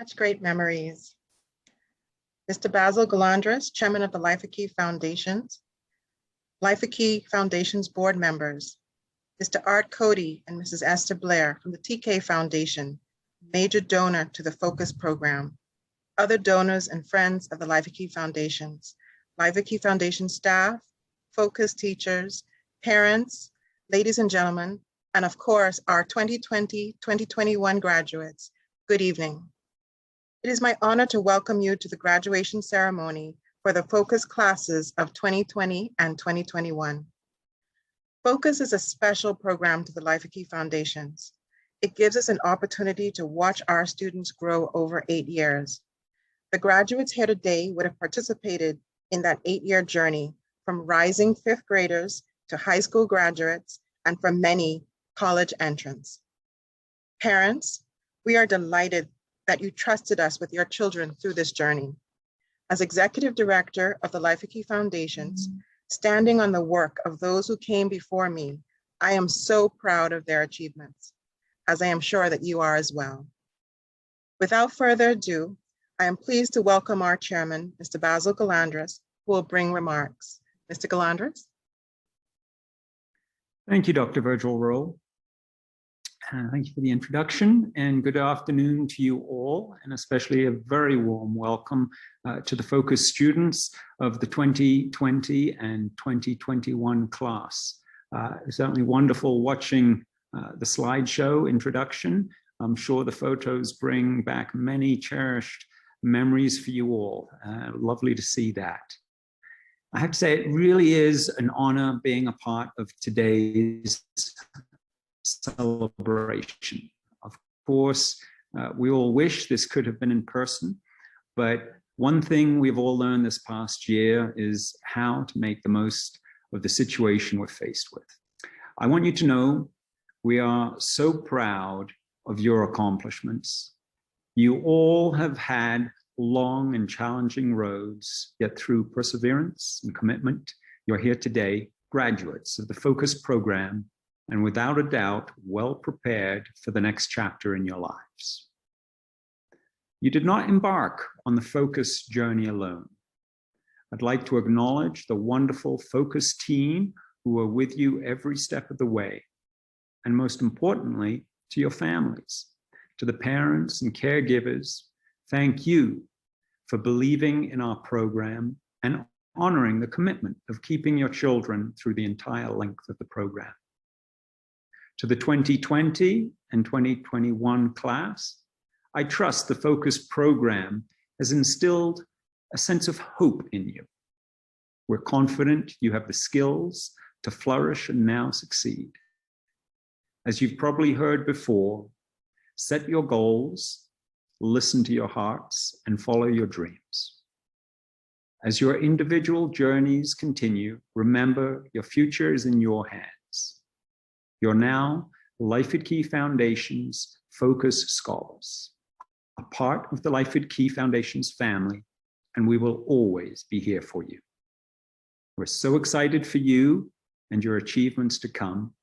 Such great memories. Mr. Basil Galandras, Chairman of the Life of Key Foundation's board members, Mr. Art Cody and Mrs. Esther Blair from the TK Foundation, major donor to the Focus program, other donors and friends of the Life of Key Foundations, Life of Key Foundation staff, Focus teachers, parents, ladies and gentlemen, and of course, our 2020-2021 graduates, good evening. It is my honor to welcome you to the graduation ceremony for the Focus classes of 2020 and 2021. Focus is a special program to the Life of Key Foundations. It gives us an opportunity to watch our students grow over 8 years. The graduates here today would have participated in that 8-year journey from rising 5th graders to high school graduates and for many college entrants. Parents, we are delighted that you trusted us with your children through this journey. As Executive Director of the Life of Key Foundations, standing on the work of those who came before me, I am so proud of their achievements, as I am sure that you are as well. Without further ado, I am pleased to welcome our chairman, Mr. Basil Galandras, who will bring remarks. Mr. Galandras. Thank you, Dr. Virgil Rowe. Thank you for the introduction, and good afternoon to you all, and especially a very warm welcome to the Focus students of the 2020 and 2021 class. It's certainly wonderful watching the slideshow introduction. I'm sure the photos bring back many cherished memories for you all. Lovely to see that. I have to say, it really is an honor being a part of today's celebration. Of course, we all wish this could have been in person, but one thing we've all learned this past year is how to make the most of the situation we're faced with. I want you to know we are so proud of your accomplishments. You all have had long and challenging roads, yet through perseverance and commitment, you're here today, graduates of the Focus program, and without a doubt, well prepared for the next chapter in your lives. You did not embark on the Focus journey alone. I'd like to acknowledge the wonderful Focus team who are with you every step of the way, and most importantly, to your families, to the parents and caregivers. Thank you for believing in our program and honoring the commitment of keeping your children through the entire length of the program. To the 2020 and 2021 class, I trust the Focus program has instilled a sense of hope in you. We're confident you have the skills to flourish and now succeed. As you've probably heard before, set your goals, listen to your hearts, and follow your dreams. As your individual journeys continue, remember your future is in your hands. You're now Life at Key Foundation's Focus Scholars, a part of the Life at Key Foundation's family, and we will always be here for you. We're so excited for you and your achievements to come.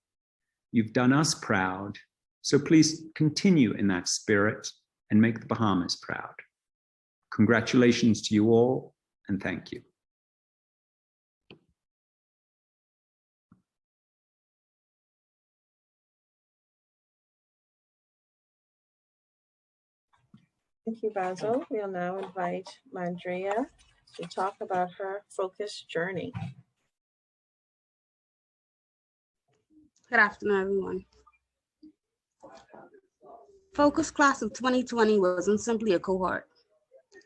You've done us proud, so please continue in that spirit and make the Bahamas proud. Congratulations to you all, and thank you. Thank you, Basil. We'll now invite Mandrea to talk about her Focus journey. Good afternoon, everyone. Focus class of 2020 wasn't simply a cohort.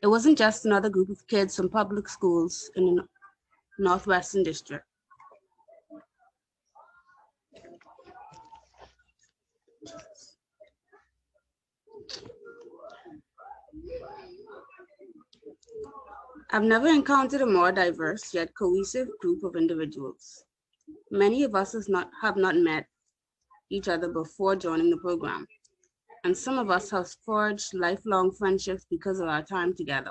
It wasn't just another group of kids from public schools in the Northwestern District. I've never encountered a more diverse yet cohesive group of individuals. Many of us have not met each other before joining the program, and some of us have forged lifelong friendships because of our time together.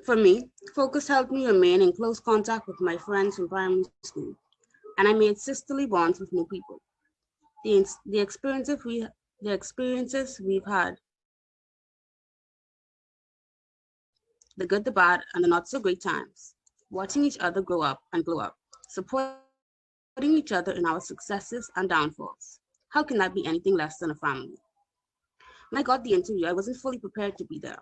For me, Focus helped me remain in close contact with my friends from primary school, and I made sisterly bonds with new people. The experiences we've had, the good, the bad, and the not so great times, watching each other grow up and glow up, supporting each other in our successes and downfalls. How can that be anything less than a family? When I got the interview, I wasn't fully prepared to be there.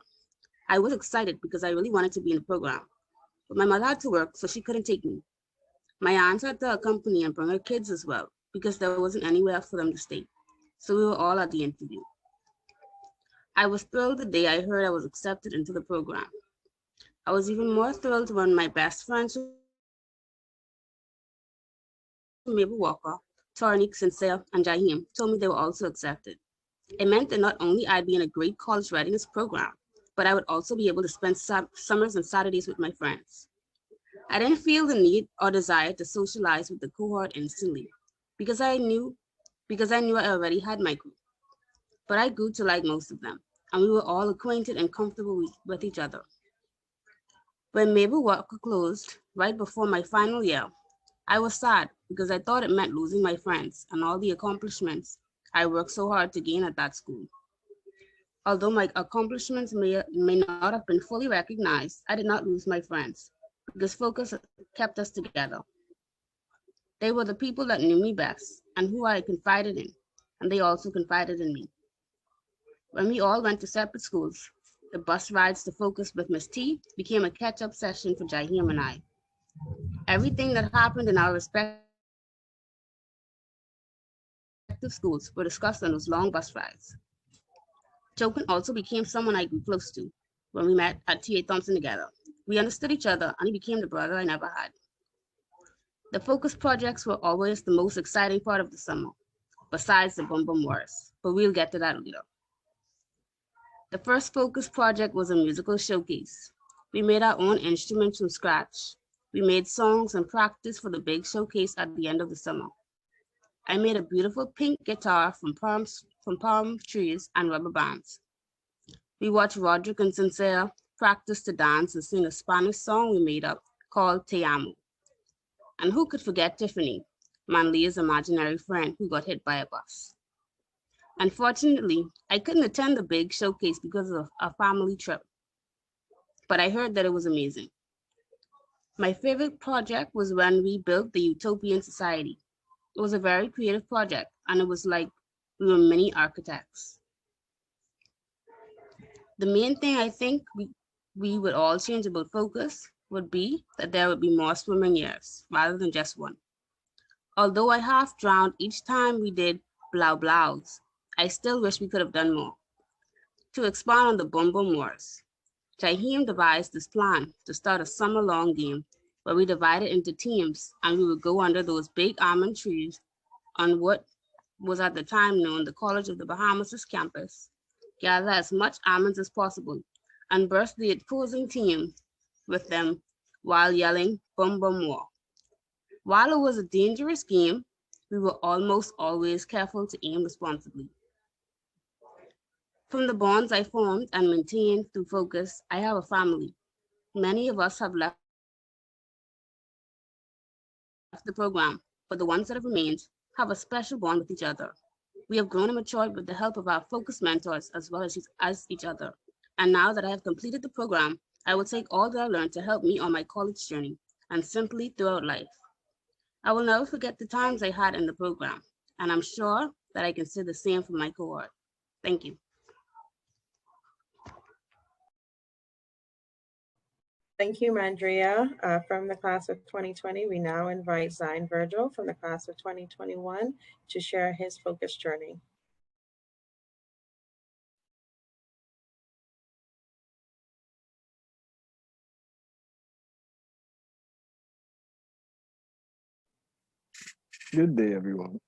I was excited because I really wanted to be in the program, but my mother had to work, so she couldn't take me. My aunt had to accompany and bring her kids as well, because there wasn't anywhere for them to stay. So we were all at the interview. I was thrilled the day I heard I was accepted into the program. I was even more thrilled when my best friends from Mabel Walker, Tornik, Sincere, and Jaheim told me they were also accepted. It meant that not only I'd be in a great college readiness program, but I would also be able to spend summers and Saturdays with my friends. I didn't feel the need or desire to socialize with the cohort instantly because I knew I already had my group. But I grew to like most of them, and we were all acquainted and comfortable with each other. When Mabel Walker closed right before my final year, I was sad because I thought it meant losing my friends and all the accomplishments I worked so hard to gain at that school. Although my accomplishments may not have been fully recognized, I did not lose my friends because focus kept us together. They were the people that knew me best and who I confided in, and they also confided in me. When we all went to separate schools, the bus rides to Focus with Miss T became a catch-up session for Jaheim and I. Everything that happened in our respective schools were discussed on those long bus rides. Jokin also became someone I grew close to when we met at T.A. Thompson together. We understood each other, and he became the brother I never had. The Focus projects were always the most exciting part of the summer, besides the Bum Bum Wars, but we'll get to that later. The first Focus project was a musical showcase. We made our own instruments from scratch. We made songs and practiced for the big showcase at the end of the summer. I made a beautiful pink guitar from palm trees and rubber bands. We watched Roderick and Sincere practice to dance and sing a Spanish song we made up called Te Amo. And who could forget Tiffany, Manlia's imaginary friend who got hit by a bus? Unfortunately, I couldn't attend the big showcase because of a family trip, but I heard that it was amazing. My favorite project was when we built the Utopian Society. It was a very creative project, and it was like we were mini architects. The main thing I think we would all change about Focus would be that there would be more swimming years rather than just one. Although I half drowned each time we did blow blows, I still wish we could have done more. To expand on the Bum Bum Wars, Jaheim devised this plan to start a summer-long game where we divided into teams and we would go under those big almond trees on what was at the time known the College of the Bahamas' campus, gather as much almonds as possible, and burst the opposing team with them while yelling Bum Bum War. While it was a dangerous game, we were almost always careful to aim responsibly. From the bonds I formed and maintained through Focus, I have a family. Many of us have left the program, but the ones that have remained have a special bond with each other. We have grown and matured with the help of our Focus mentors as well as each other. And now that I have completed the program, I will take all that I learned to help me on my college journey and simply throughout life. I will never forget the times I had in the program, and I'm sure that I can say the same for my cohort. Thank you. Thank you, Mandria. From the class of 2020, we now invite Zion Virgil from the class of 2021 to share his Focus journey. Good day, everyone.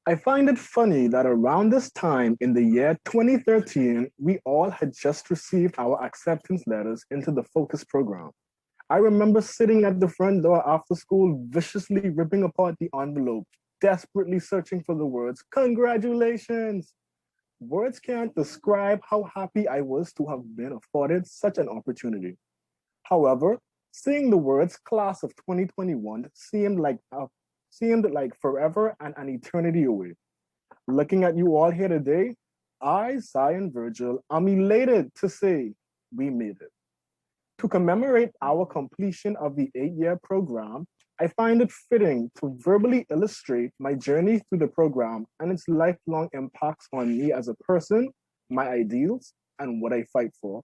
I find it funny that around this time in the year 2013, we all had just received our acceptance letters into the Focus program. I remember sitting at the front door after school, viciously ripping apart the envelope, desperately searching for the words, "Congratulations!" Words can't describe how happy I was to have been afforded such an opportunity. However, Seeing the words class of 2021 seemed like forever and an eternity away. Looking at you all here today, I, Cy, and Virgil, am elated to say we made it. To commemorate our completion of the 8-year program, I find it fitting to verbally illustrate my journey through the program and its lifelong impacts on me as a person, my ideals, and what I fight for.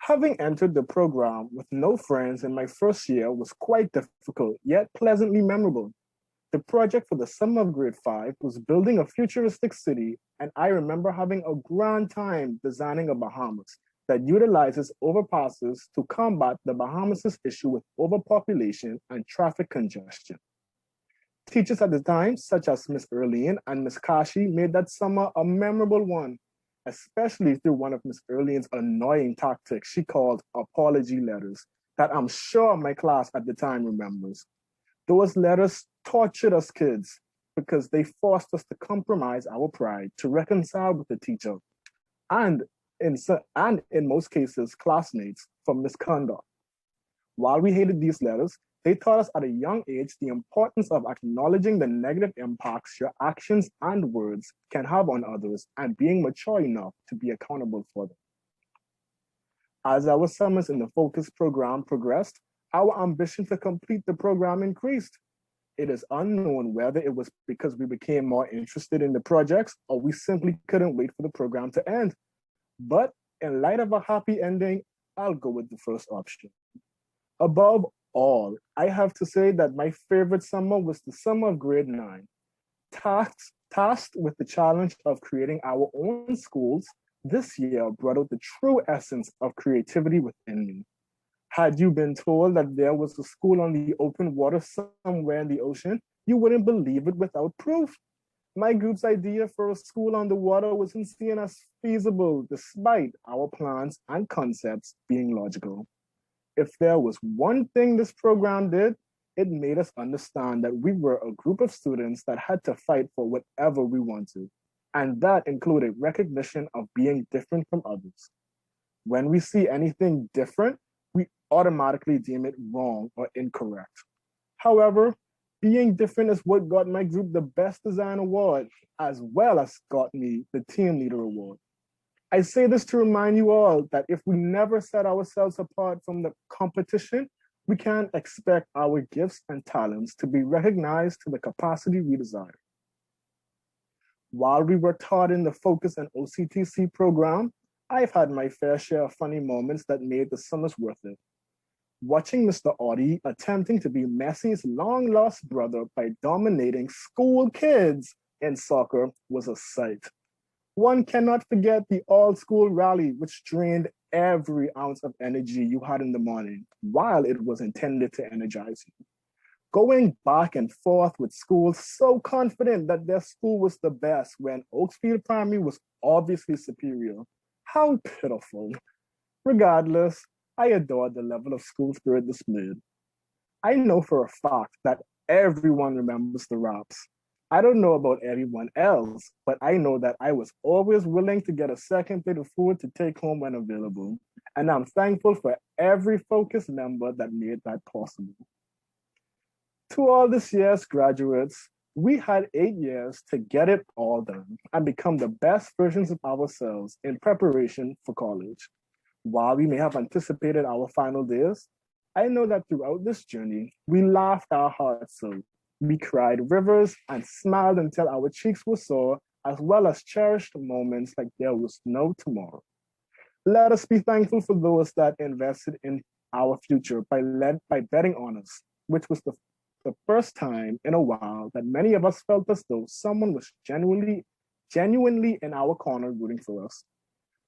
Having entered the program with no friends in my first year was quite difficult, yet pleasantly memorable. The project for the summer of grade 5 was building a futuristic city, and I remember having a grand time designing a Bahamas that utilizes overpasses to combat the Bahamas' issue with overpopulation and traffic congestion. Teachers at the time, such as Miss Erlene and Miss Kashi, made that summer a memorable one, especially through one of Miss Erlene's annoying tactics she called apology letters that I'm sure my class at the time remembers. Those letters tortured us kids because they forced us to compromise our pride to reconcile with the teacher and in most cases, classmates for misconduct. While we hated these letters, they taught us at a young age the importance of acknowledging the negative impacts your actions and words can have on others and being mature enough to be accountable for them. As our summers in the Focus program progressed, our ambition to complete the program increased. It is unknown whether it was because we became more interested in the projects or we simply couldn't wait for the program to end. But in light of a happy ending, I'll go with the first option. Above all, I have to say that my favorite summer was the summer of grade 9. Tasked with the challenge of creating our own schools, this year brought out the true essence of creativity within me. Had you been told that there was a school on the open water somewhere in the ocean, you wouldn't believe it without proof. My group's idea for a school on the water wasn't seen as feasible, despite our plans and concepts being logical. If there was one thing this program did, it made us understand that we were a group of students that had to fight for whatever we wanted. And that included recognition of being different from others. When we see anything different, we automatically deem it wrong or incorrect. However, being different is what got my group the Best Design Award, as well as got me the Team Leader Award. I say this to remind you all that if we never set ourselves apart from the competition, we can't expect our gifts and talents to be recognized to the capacity we desire. While we were taught in the Focus and OCTC program, I've had my fair share of funny moments that made the summers worth it. Watching Mr. Audie attempting to be Messi's long-lost brother by dominating school kids in soccer was a sight. One cannot forget the all-school rally, which drained every ounce of energy you had in the morning, while it was intended to energize you. Going back and forth with schools so confident that their school was the best when Oakfield Primary was obviously superior. How pitiful. Regardless, I adored the level of school spirit displayed. I know for a fact that everyone remembers the raps. I don't know about everyone else, but I know that I was always willing to get a second plate of food to take home when available. And I'm thankful for every Focus member that made that possible. To all this year's graduates, we had 8 years to get it all done and become the best versions of ourselves in preparation for college. While we may have anticipated our final days, I know that throughout this journey, we laughed our hearts out. We cried rivers and smiled until our cheeks were sore, as well as cherished moments like there was no tomorrow. Let us be thankful for those that invested in our future by betting on us, which was the first time in a while that many of us felt as though someone was genuinely in our corner rooting for us.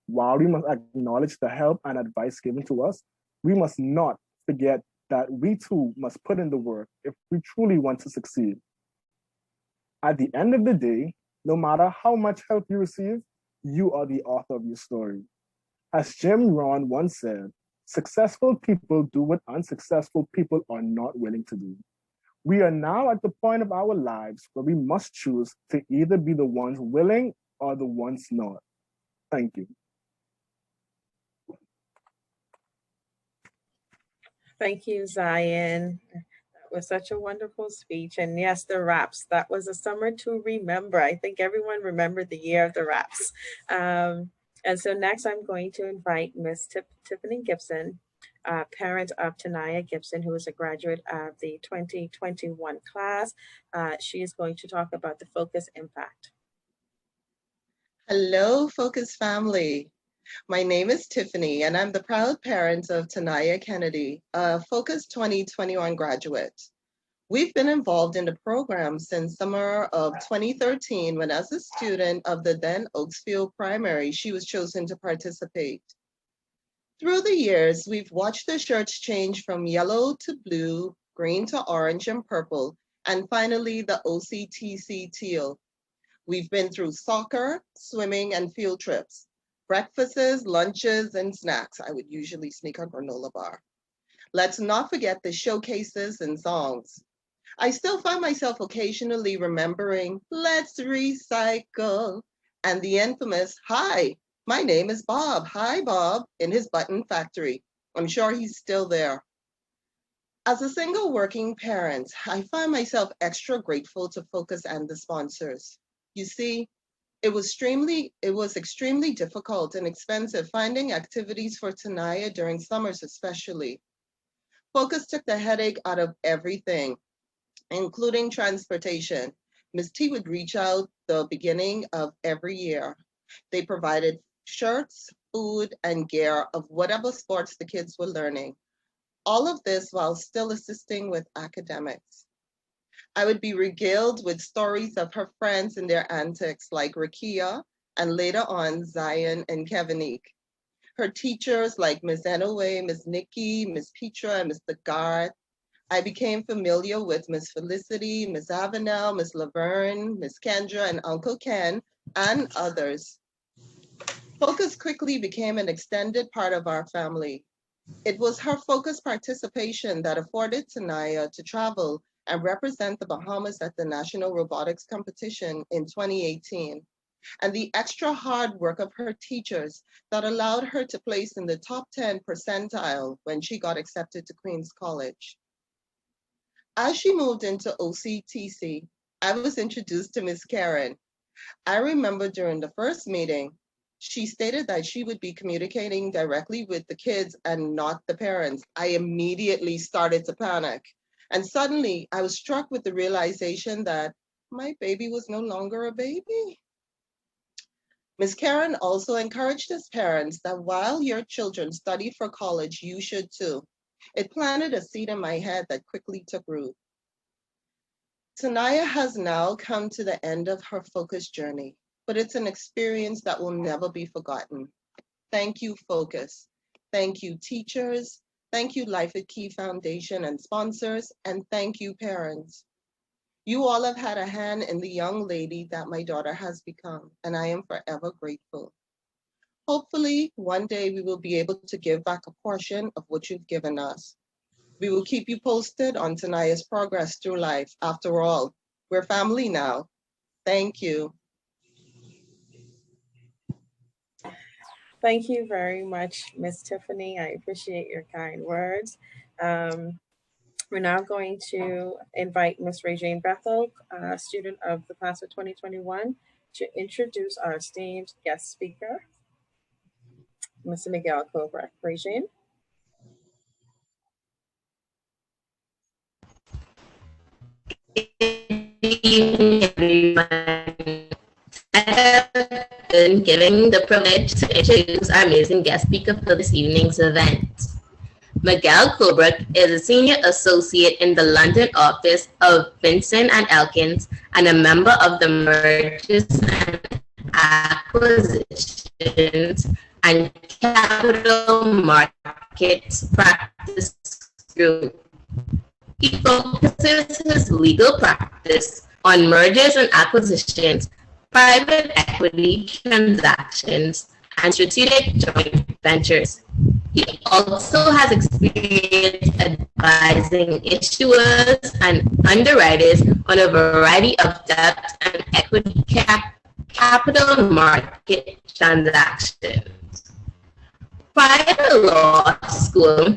While we must acknowledge the help and advice given to us, we must not forget that we too must put in the work if we truly want to succeed. At the end of the day, no matter how much help you receive, you are the author of your story. As Jim Rohn once said, successful people do what unsuccessful people are not willing to do. We are now at the point of our lives where we must choose to either be the ones willing or the ones not. Thank you. Thank you, Zion. That was such a wonderful speech. And yes, the raps. That was a summer to remember. I think everyone remembered the year of the raps. And so next, I'm going to invite Miss Tiffany Gibson, parent of Tanaya Gibson, who is a graduate of the 2021 class. She is going to talk about the Focus Impact. Hello, Focus family. My name is Tiffany, and I'm the proud parent of Tanaya Kennedy, a Focus 2021 graduate. We've been involved in the program since summer of 2013, when as a student of the then Oaksfield Primary, she was chosen to participate. Through the years, we've watched the shirts change from yellow to blue, green to orange and purple, and finally the OCTC teal. We've been through soccer, swimming, and field trips, breakfasts, lunches, and snacks. I would usually sneak a granola bar. Let's not forget the showcases and songs. I still find myself occasionally remembering, let's recycle, and the infamous, hi, my name is Bob. Hi, Bob, in his button factory. I'm sure he's still there. As a single working parent, I find myself extra grateful to Focus and the sponsors. You see, it was extremely difficult and expensive finding activities for Tanaya during summers especially. Focus took the headache out of everything, including transportation. Ms. T would reach out the beginning of every year. They provided shirts, food, and gear of whatever sports the kids were learning. All of this while still assisting with academics. I would be regaled with stories of her friends and their antics, like Rakia, and later on, Zion and Kevinique. Her teachers like Ms. Enoway, Ms. Nikki, Ms. Petra, and Mr. Garth. I became familiar with Ms. Felicity, Ms. Avenel, Ms. Laverne, Ms. Kendra, and Uncle Ken, and others. Focus quickly became an extended part of our family. It was her Focus participation that afforded Tanaya to travel and represent the Bahamas at the National Robotics Competition in 2018, and the extra hard work of her teachers that allowed her to place in the top 10 percentile when she got accepted to Queens College. As she moved into OCTC, I was introduced to Ms. Karen. I remember during the first meeting, she stated that she would be communicating directly with the kids and not the parents. I immediately started to panic. And suddenly I was struck with the realization that my baby was no longer a baby. Ms. Karen also encouraged us parents that while your children study for college, you should too. It planted a seed in my head that quickly took root. Tanaya has now come to the end of her Focus journey, but it's an experience that will never be forgotten. Thank you, Focus. Thank you, teachers. Thank you, Life at Key Foundation and sponsors, and thank you, parents. You all have had a hand in the young lady that my daughter has become, and I am forever grateful. Hopefully, one day we will be able to give back a portion of what you've given us. We will keep you posted on Tanaya's progress through life. After all, we're family now. Thank you. Thank you very much, Ms. Tiffany. I appreciate your kind words. We're now going to invite Ms. Regine Bethel, a student of the class of 2021, to introduce our esteemed guest speaker, Mr. Miguel Cobra. Regine. Good evening, everyone. I have been given the privilege to introduce our amazing guest speaker for this evening's event. Miguel Colbrook is a senior associate in the London office of Vincent and Elkins and a member of the Mergers and Acquisitions and Capital Markets Practice Group. He focuses his legal practice on mergers and acquisitions, private equity transactions, and strategic joint ventures. He also has experience advising issuers and underwriters on a variety of debt and equity capital market transactions. Prior to law school,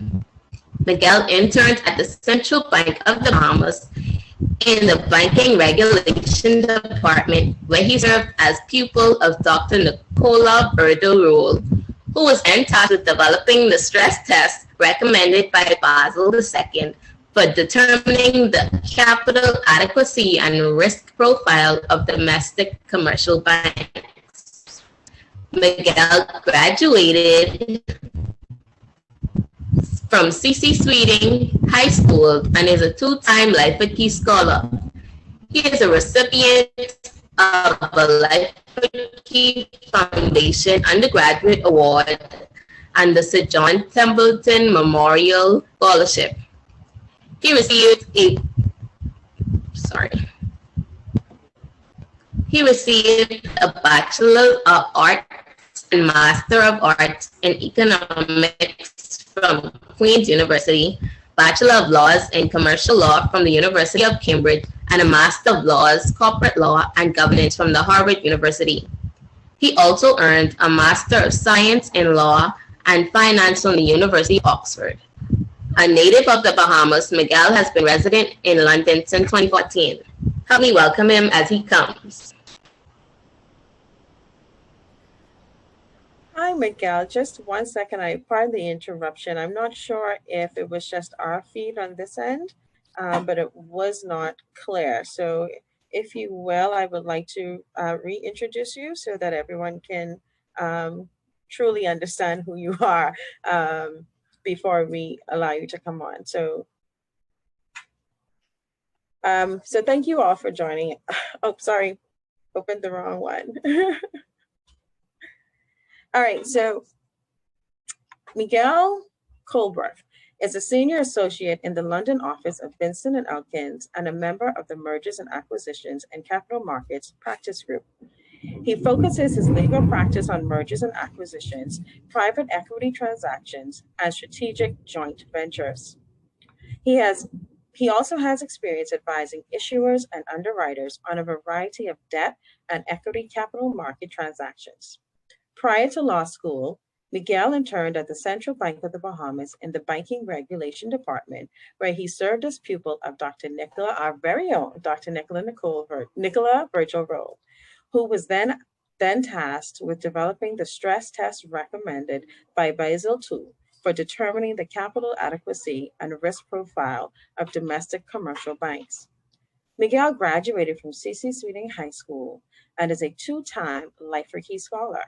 Miguel interned at the Central Bank of the Bahamas in the Banking Regulation Department, where he served as pupil of Dr. Nicola Verdo-Rolle, who was then tasked with developing the stress test recommended by Basel II for determining the capital adequacy and risk profile of domestic commercial banks. Miguel graduated from C.C. Sweeting High School and is a two-time Life-a-Key Scholar. He is a recipient of a Life-a-Key Foundation Undergraduate Award and the Sir John Templeton Memorial Scholarship. He received a Bachelor of Arts and Master of Arts in Economics from Queen's University, Bachelor of Laws in Commercial Law from the University of Cambridge, and a Master of Laws, Corporate Law and Governance from the Harvard University. He also earned a Master of Science in Law and Finance from the University of Oxford. A native of the Bahamas, Miguel has been resident in London since 2014. Help me welcome him as he comes. Hi, Miguel. Just 1 second. Pardon the interruption. I'm not sure if it was just our feed on this end, but it was not clear. So if you will, I would like to reintroduce you so that everyone can truly understand who you are before we allow you to come on. So thank you all for joining. Oh, sorry, opened the wrong one. All right, so Miguel Colbert is a senior associate in the London office of Vincent & Elkins and a member of the Mergers and Acquisitions and Capital Markets Practice Group. He focuses his legal practice on mergers and acquisitions, private equity transactions, and strategic joint ventures. He also has experience advising issuers and underwriters on a variety of debt and equity capital market transactions. Prior to law school, Miguel interned at the Central Bank of the Bahamas in the Banking Regulation Department, where he served as pupil of Dr. Nicola, our very own Dr. Nicola Verdo-Rolle, who was then tasked with developing the stress test recommended by Basel II for determining the capital adequacy and risk profile of domestic commercial banks. Miguel graduated from C.C. Sweeting High School and is a two-time Life-a-Key Scholar.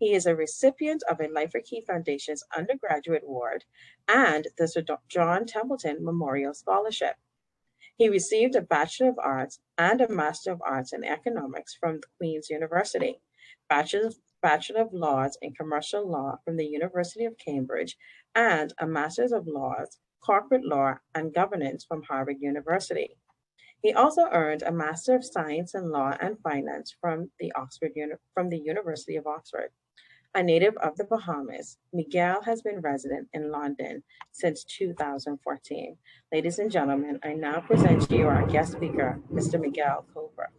He is a recipient of a Life-a-Key Foundation's Undergraduate Award and the Sir John Templeton Memorial Scholarship. He received a Bachelor of Arts and a Master of Arts in Economics from the Queen's University, Bachelor of Laws in Commercial Law from the University of Cambridge, and a Master's of Laws, Corporate Law and Governance from Harvard University. He also earned a Master of Science in Law and Finance from the University of Oxford. A native of the Bahamas, Miguel has been resident in London since 2014. Ladies and gentlemen, I now present to you our guest speaker, Mr. Miguel Colbert.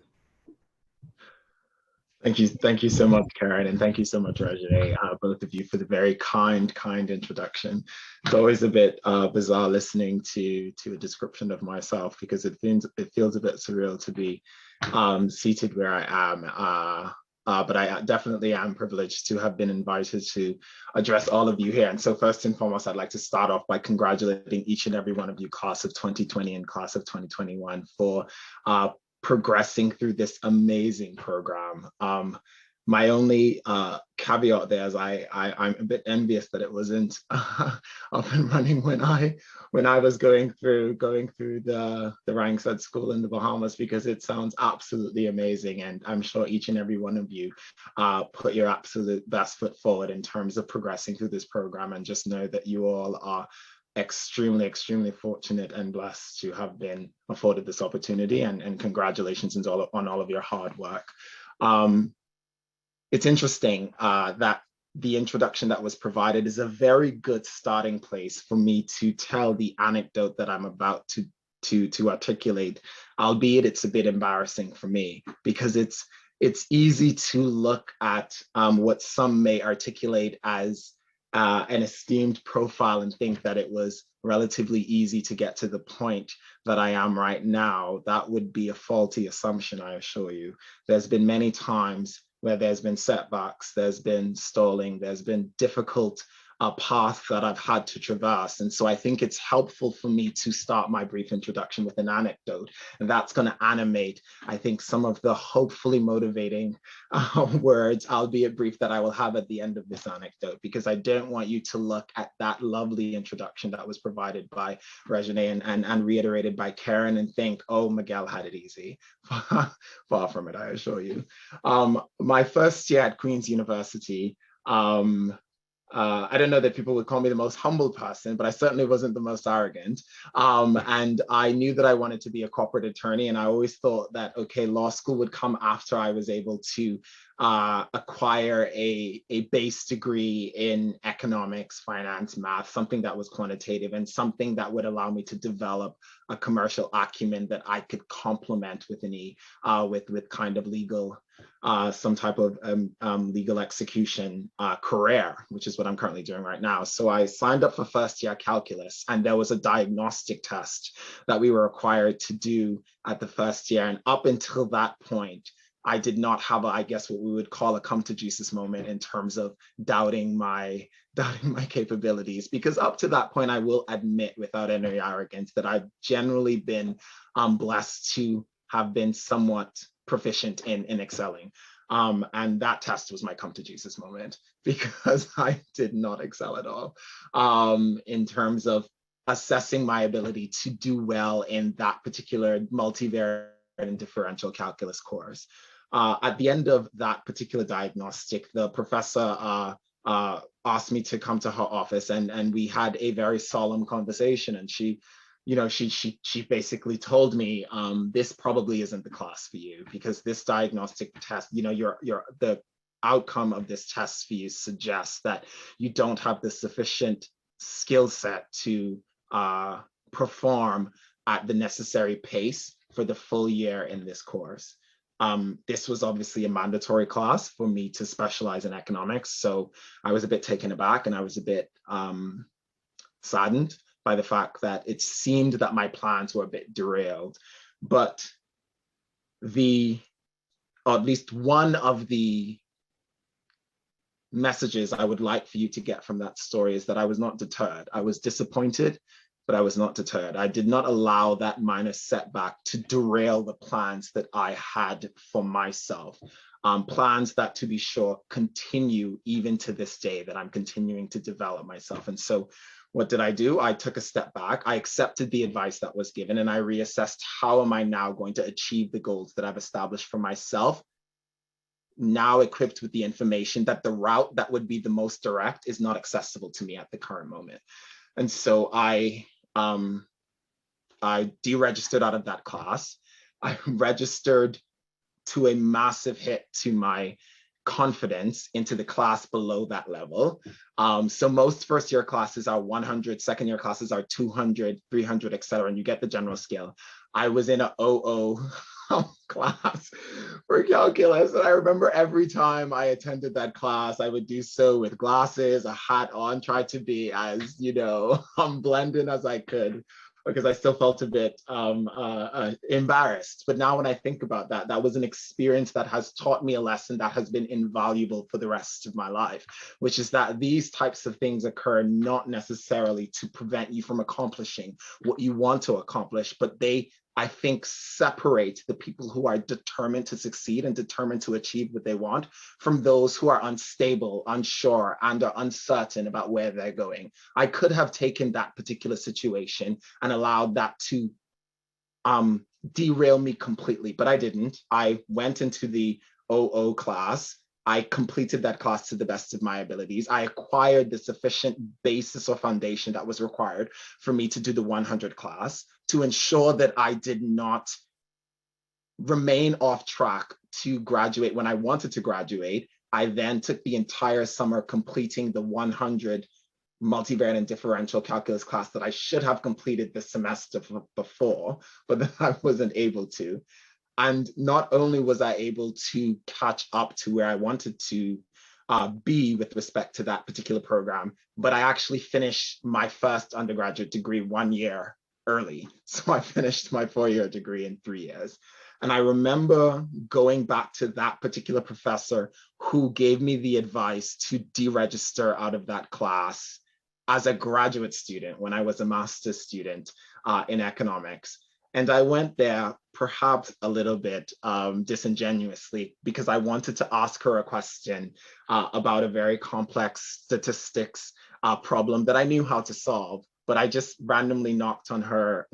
Thank you so much, Karen, and thank you so much, Rajay, both of you, for the very kind introduction. It's always a bit bizarre listening to a description of myself because it feels a bit surreal to be seated where I am. But I definitely am privileged to have been invited to address all of you here. And so first and foremost, I'd like to start off by congratulating each and every one of you, class of 2020 and class of 2021, for progressing through this amazing program. My only caveat there is I'm a bit envious that it wasn't up and running when I was going through the ranks at school in the Bahamas, because it sounds absolutely amazing, and I'm sure each and every one of you put your absolute best foot forward in terms of progressing through this program, and just know that you all are extremely fortunate and blessed to have been afforded this opportunity, and congratulations on all of your hard work. It's interesting that the introduction that was provided is a very good starting place for me to tell the anecdote that I'm about to articulate, albeit it's a bit embarrassing for me, because it's easy to look at what some may articulate as an esteemed profile and think that it was relatively easy to get to the point that I am right now, that would be a faulty assumption, I assure you. There's been many times where there's been setbacks, there's been stalling, there's been difficult path that I've had to traverse. And so I think it's helpful for me to start my brief introduction with an anecdote. And that's going to animate, I think, some of the hopefully motivating words, albeit brief, that I will have at the end of this anecdote, because I don't want you to look at that lovely introduction that was provided by Regine and reiterated by Karen and think, oh, Miguel had it easy. Far from it, I assure you. My first year at Queen's University, I don't know that people would call me the most humble person, but I certainly wasn't the most arrogant. And I knew that I wanted to be a corporate attorney. And I always thought that, okay, law school would come after I was able to acquire a base degree in economics, finance, math, something that was quantitative and something that would allow me to develop a commercial acumen that I could complement with with kind of legal, some type of legal execution career, which is what I'm currently doing right now. So I signed up for first year calculus, and there was a diagnostic test that we were required to do at the first year. And up until that point, I did not have, I guess, what we would call a come to Jesus moment in terms of doubting my capabilities, because up to that point, I will admit without any arrogance that I've generally been blessed to have been somewhat proficient in excelling. And that test was my come to Jesus moment, because I did not excel at all in terms of assessing my ability to do well in that particular multivariate and differential calculus course. At the end of that particular diagnostic, the professor asked me to come to her office, and we had a very solemn conversation. And she basically told me, this probably isn't the class for you, because this diagnostic test, the outcome of this test for you suggests that you don't have the sufficient skill set to perform at the necessary pace for the full year in this course. This was obviously a mandatory class for me to specialize in economics. So I was a bit taken aback, and I was a bit saddened by the fact that it seemed that my plans were a bit derailed. But or at least one of the messages I would like for you to get from that story is that I was not deterred. I was disappointed, but I was not deterred. I did not allow that minor setback to derail the plans that I had for myself. Plans that, to be sure, continue even to this day, that I'm continuing to develop myself. And so what did I do? I took a step back. I accepted the advice that was given, and I reassessed, how am I now going to achieve the goals that I've established for myself, now equipped with the information that the route that would be the most direct is not accessible to me at the current moment. And so I deregistered out of that class. I registered to a massive hit to my confidence into the class below that level. So most first year classes are 100, second year classes are 200, 300, et cetera, and you get the general scale. I was in a 00 class for calculus, and I remember every time I attended that class, I would do so with glasses, a hat on, try to be as, blended as I could, because I still felt a bit embarrassed. But now when I think about that, that was an experience that has taught me a lesson that has been invaluable for the rest of my life, which is that these types of things occur not necessarily to prevent you from accomplishing what you want to accomplish, but they, I think, separate the people who are determined to succeed and determined to achieve what they want from those who are unstable, unsure, and are uncertain about where they're going. I could have taken that particular situation and allowed that to derail me completely, but I didn't. I went into the 00 class. I completed that class to the best of my abilities. I acquired the sufficient basis or foundation that was required for me to do the 100 class, to ensure that I did not remain off track to graduate when I wanted to graduate. I then took the entire summer completing the 100 multivariate and differential calculus class that I should have completed the semester before, but that I wasn't able to. And not only was I able to catch up to where I wanted to B with respect to that particular program, but I actually finished my first undergraduate degree 1 year early. So I finished my 4-year degree in 3 years. And I remember going back to that particular professor who gave me the advice to deregister out of that class as a graduate student when I was a master's student in economics. And I went there perhaps a little bit disingenuously because I wanted to ask her a question about a very complex statistics problem that I knew how to solve, but I just randomly knocked on her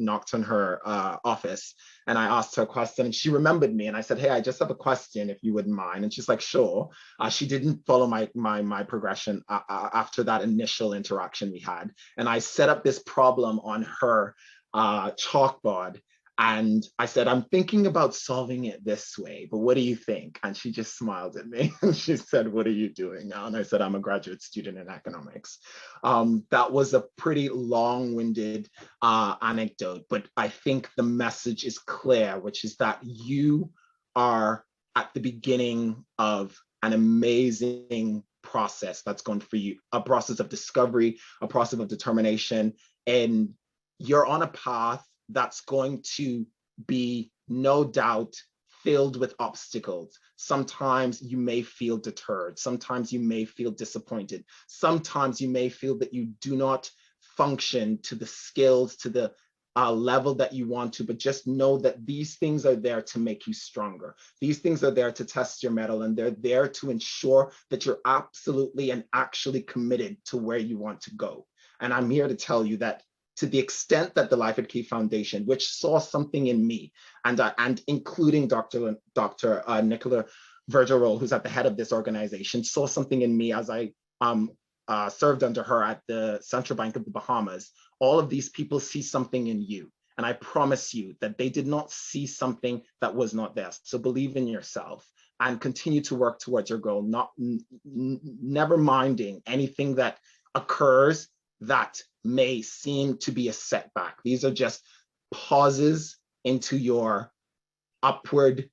office and I asked her a question and she remembered me and I said, hey, I just have a question if you wouldn't mind. And she's like, sure. She didn't follow my progression after that initial interaction we had. And I set up this problem on her chalkboard. And I said, I'm thinking about solving it this way, but what do you think? And she just smiled at me and she said, what are you doing now? And I said, I'm a graduate student in economics. That was a pretty long-winded anecdote, but I think the message is clear, which is that you are at the beginning of an amazing process that's going for you, a process of discovery, a process of determination, and you're on a path that's going to be no doubt filled with obstacles. Sometimes you may feel deterred. Sometimes you may feel disappointed. Sometimes you may feel that you do not function to the skills, to the level that you want to, but just know that these things are there to make you stronger. These things are there to test your mettle, and they're there to ensure that you're absolutely and actually committed to where you want to go. And I'm here to tell you that to the extent that the Life at Key Foundation, which saw something in me, and including Dr. Nicola Vergerol, who's at the head of this organization, saw something in me as I served under her at the Central Bank of the Bahamas. All of these people see something in you. And I promise you that they did not see something that was not there. So believe in yourself and continue to work towards your goal, never minding anything that occurs that may seem to be a setback. These are just pauses into your upward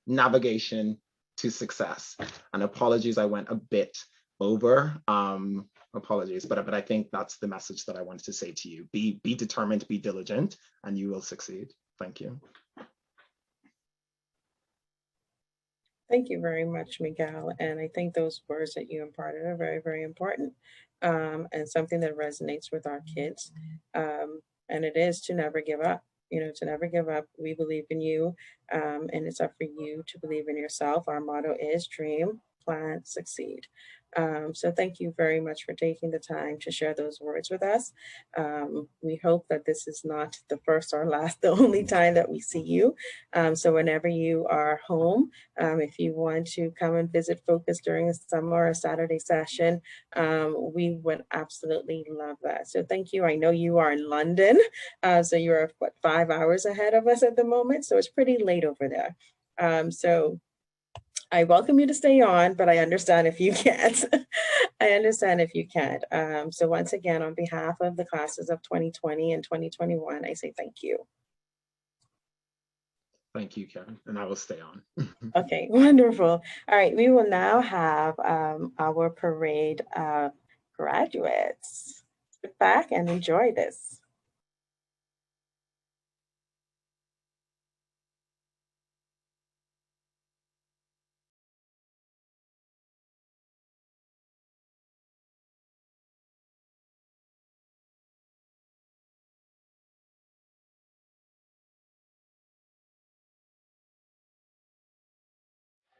navigation to success. And apologies, I went a bit over. Apologies, but I think that's the message that I wanted to say to you. Be determined, be diligent, and you will succeed. Thank you. Thank you very much, Miguel. And I think those words that you imparted are very, very important, and something that resonates with our kids. And it is to never give up, to never give up. We believe in you, and it's up for you to believe in yourself. Our motto is dream, plan, succeed. So thank you very much for taking the time to share those words with us. We hope that this is not the first or last, the only time that we see you. So whenever you are home, if you want to come and visit Focus during a summer or a Saturday session, we would absolutely love that. So thank you. I know you are in London, so you're what, 5 hours ahead of us at the moment. So it's pretty late over there. So I welcome you to stay on, but I understand if you can't. I understand if you can't. So once again, on behalf of the classes of 2020 and 2021, I say thank you. Thank you, Karen, and I will stay on. Okay, wonderful. All right, we will now have our parade of graduates. Sit back and enjoy this.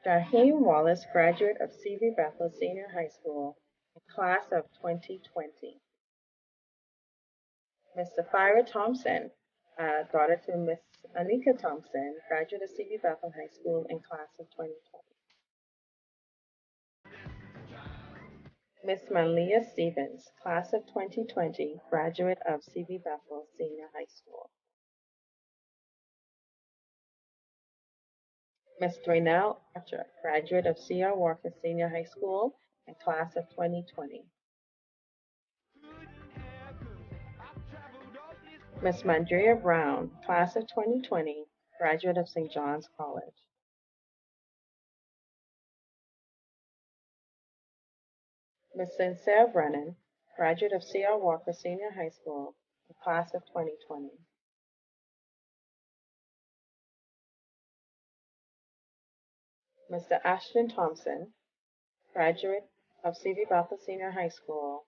Jaheim Wallace, graduate of C.V. Bethel Senior High School, class of 2020. Ms. Sapphira Thompson, daughter to Ms. Anika Thompson, graduate of C.V. Bethel High School in class of 2020. Ms. Manlia Stevens, class of 2020, graduate of C.V. Bethel Senior High School. Ms. Dwaynell Archer, graduate of C.R. Walker Senior High School in class of 2020. Ms. Mandria Brown, class of 2020, graduate of St. John's College. Ms. Sincere Brennan, graduate of C.R. Walker Senior High School, the class of 2020. Mr. Ashton Thompson, graduate of C.V. Bethel Senior High School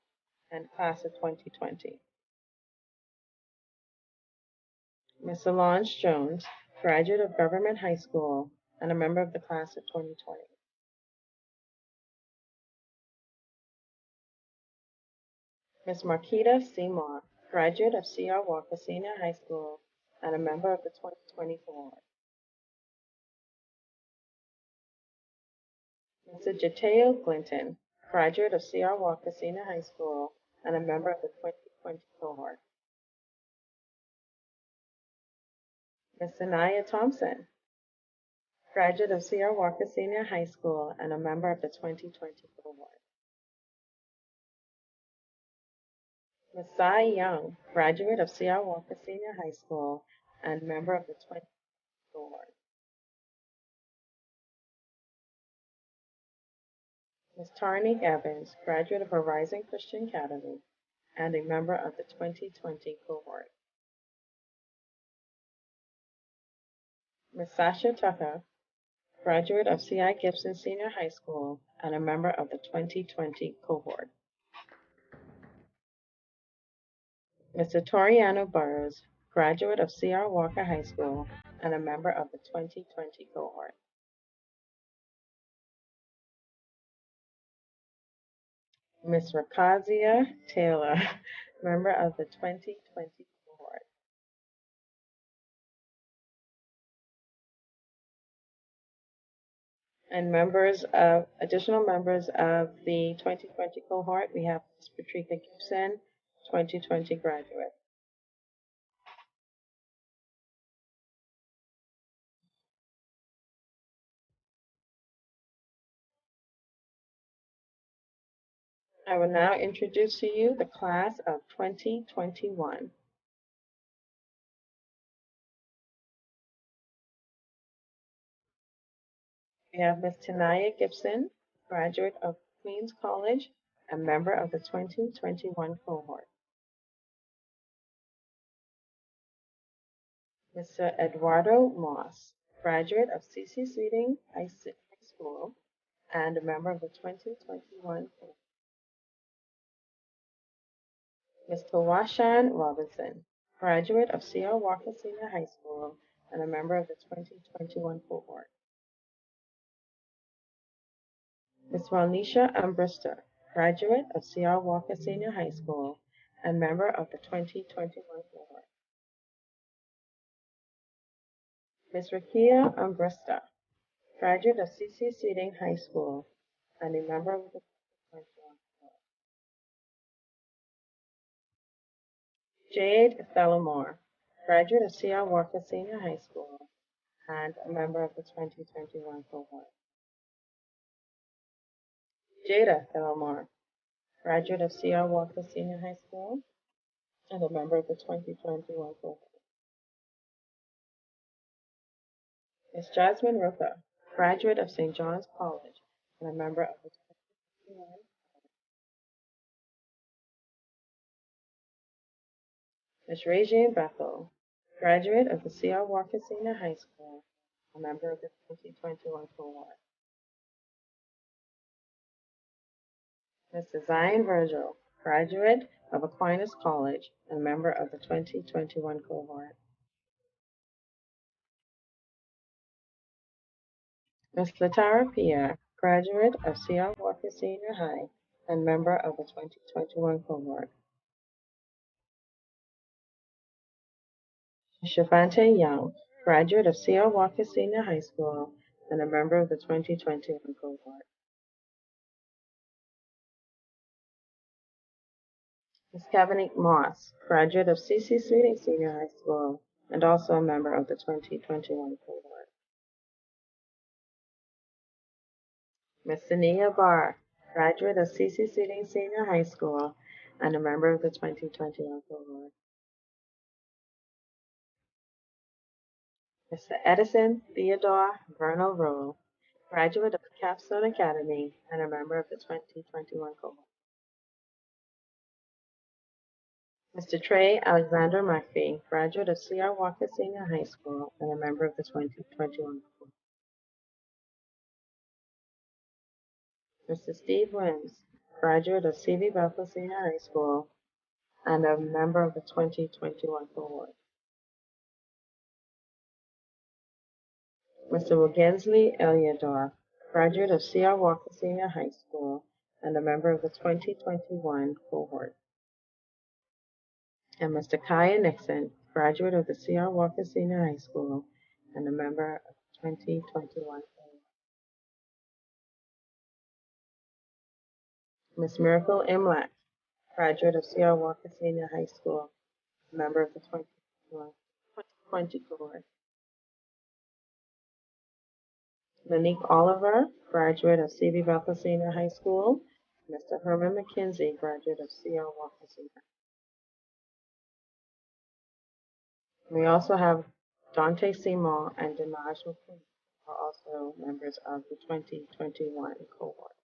and class of 2020. Ms. Solange Jones, graduate of Government High School and a member of the class of 2020. Ms. Marquita Seymour, graduate of C.R. Walker Senior High School and a member of the 2020 cohort. Mr. Jateo Clinton, graduate of C.R. Walker Senior High School and a member of the 2020 cohort. Ms. Sanaya Thompson, graduate of C.R. Walker Senior High School and a member of the 2020 cohort. Ms. Sai Young, graduate of C.R. Walker Senior High School and member of the 2020 cohort. Ms. Tarnique Evans, graduate of Horizon Christian Academy and a member of the 2020 cohort. Ms. Sasha Tucker, graduate of C.I. Gibson Senior High School and a member of the 2020 cohort. Mr. Toriano Burrows, graduate of C.R. Walker High School and a member of the 2020 cohort. Ms. Rakazia Taylor, member of the 2020 cohort. And additional members of the 2020 cohort, we have Ms. Patricia Gibson, 2020 graduate. I will now introduce to you the class of 2021. We have Ms. Tanaya Gibson, graduate of Queens College and member of the 2021 cohort. Mr. Eduardo Moss, graduate of C.C. Sweeting High School and a member of the 2021 cohort. Ms. Tawashan Robinson, graduate of C.R. Walker Senior High School and a member of the 2021 cohort. Ms. Walnisha Ambrister, graduate of C.R. Walker Senior High School and member of the 2021 cohort. Ms. Rakia Ambrister, graduate of C.C. Seating High School and a member of the 2021 cohort. Jade Thellamore, graduate of C.R. Walker Senior High School and a member of the 2021 cohort. Jada Thellamore, graduate of C.R. Walker Senior High School and a member of the 2021 cohort. Ms. Jasmine Rooker, graduate of St. John's College and a member of the 2021 cohort. Ms. Regine Bethel, graduate of the C.R. Walker Senior High School, a member of the 2021 cohort. Mr. Zion Virgil, graduate of Aquinas College and a member of the 2021 cohort. Ms. Latara Pierre, graduate of C.R. Walker Senior High and member of the 2021 cohort. Ms. Shavante Young, graduate of C.R. Walker Senior High School and a member of the 2021 cohort. Ms. Kevinique Moss, graduate of C.C. Sweeting Senior High School and also a member of the 2021 cohort. Ms. Sania Barr, graduate of C.C. Sweeting Senior High School and a member of the 2021 cohort. Mr. Edison Theodore Vernal Rowe, graduate of Capstone Academy and a member of the 2021 cohort. Mr. Trey Alexander Murphy, graduate of C.R. Walker Senior High School and a member of the 2021 cohort. Mr. Steve Wims, graduate of C.V. Bethel Senior High School and a member of the 2021 cohort. Mr. Wigensley Eliador, graduate of C.R. Walker Senior High School and a member of the 2021 cohort. And Mr. Kaya Nixon, graduate of the C.R. Walker Senior High School and a member of the 2021 cohort. Ms. Miracle Imlach, graduate of C.R. Walker Senior High School, member of the 2020 cohort. Monique Oliver, graduate of C.B. Bethel Senior High School. Mr. Herman McKenzie, graduate of C.R. Walker Senior. We also have Dante Seymour and Dinaj McQueen, who are also members of the 2021 cohort.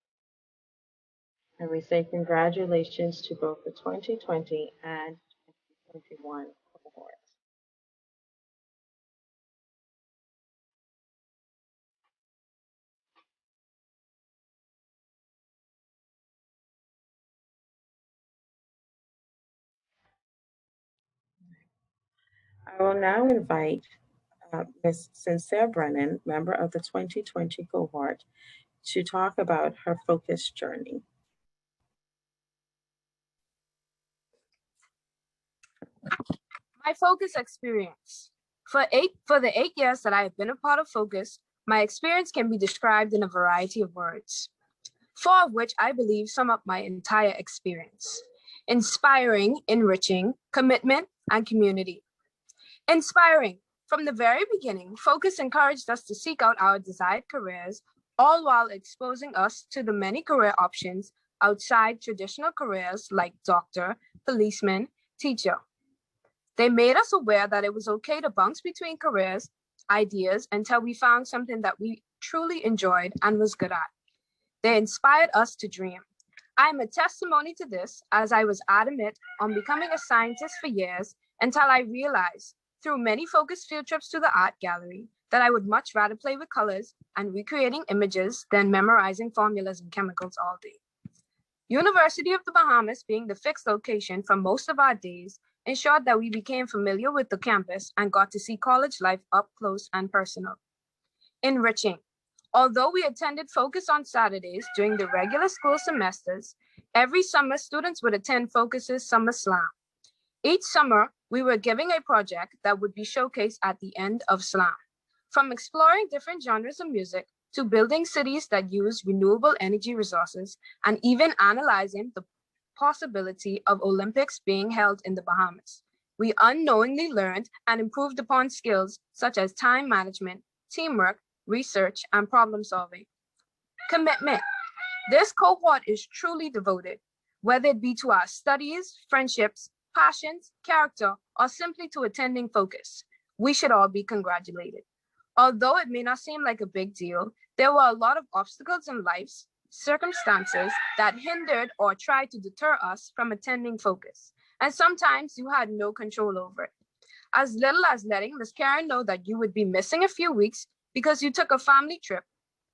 And we say congratulations to both the 2020 and 2021 cohorts. I will now invite Ms. Sincere Brennan, member of the 2020 cohort, to talk about her focus journey. My focus experience. For the 8 years that I have been a part of Focus, my experience can be described in a variety of words, 4 of which I believe sum up my entire experience: inspiring, enriching, commitment, and community. Inspiring. From the very beginning, Focus encouraged us to seek out our desired careers, all while exposing us to the many career options outside traditional careers like doctor, policeman, teacher. They made us aware that it was okay to bounce between careers, ideas, until we found something that we truly enjoyed and was good at. They inspired us to dream. I am a testimony to this, as I was adamant on becoming a scientist for years until I realized, through many Focus field trips to the art gallery, that I would much rather play with colors and recreating images than memorizing formulas and chemicals all day. University of the Bahamas being the fixed location for most of our days ensured that we became familiar with the campus and got to see college life up close and personal. Enriching. Although we attended Focus on Saturdays during the regular school semesters, every summer students would attend Focus's Summer Slam. Each summer, we were giving a project that would be showcased at the end of Slam. From exploring different genres of music to building cities that use renewable energy resources and even analyzing the possibility of Olympics being held in the Bahamas, we unknowingly learned and improved upon skills such as time management, teamwork, research, and problem solving. Commitment. This cohort is truly devoted, whether it be to our studies, friendships, passions, character, or simply to attending Focus. We should all be congratulated. Although it may not seem like a big deal, there were a lot of obstacles in life's circumstances that hindered or tried to deter us from attending Focus, and sometimes you had no control over it. As little as letting Miss Karen know that you would be missing a few weeks because you took a family trip,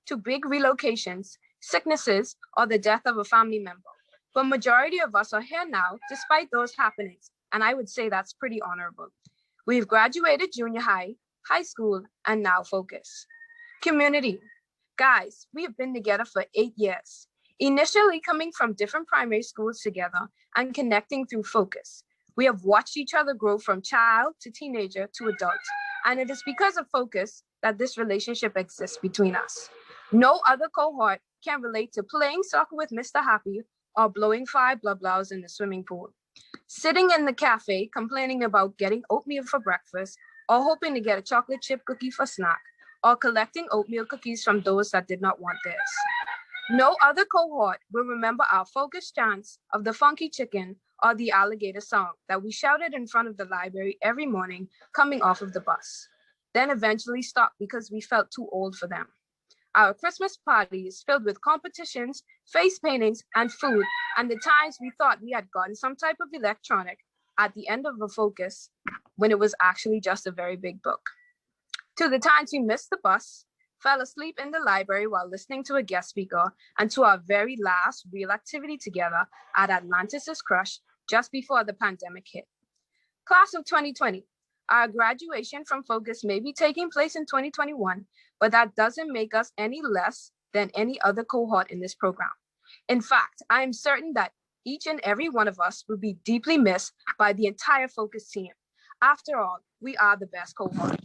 to big relocations, sicknesses, or the death of a family member. But majority of us are here now despite those happenings, and I would say that's pretty honorable. We've graduated junior high, high school, and now Focus. Community. Guys, we have been together for 8 years, initially coming from different primary schools together and connecting through Focus. We have watched each other grow from child to teenager to adult, and it is because of Focus that this relationship exists between us. No other cohort can relate to playing soccer with Mr. Happy or blowing 5 blah blahs in the swimming pool, sitting in the cafe complaining about getting oatmeal for breakfast or hoping to get a chocolate chip cookie for snack, or collecting oatmeal cookies from those that did not want theirs. No other cohort will remember our Focus chants of the funky chicken or the alligator song that we shouted in front of the library every morning coming off of the bus, then eventually stopped because we felt too old for them. Our Christmas parties filled with competitions, face paintings, and food, and the times we thought we had gotten some type of electronic at the end of a focus when it was actually just a very big book. To the times we missed the bus, fell asleep in the library while listening to a guest speaker, and to our very last real activity together at Atlantis' Crush just before the pandemic hit. Class of 2020, our graduation from Focus may be taking place in 2021, but that doesn't make us any less than any other cohort in this program. In fact, I am certain that each and every one of us will be deeply missed by the entire Focus team. After all, we are the best cohort.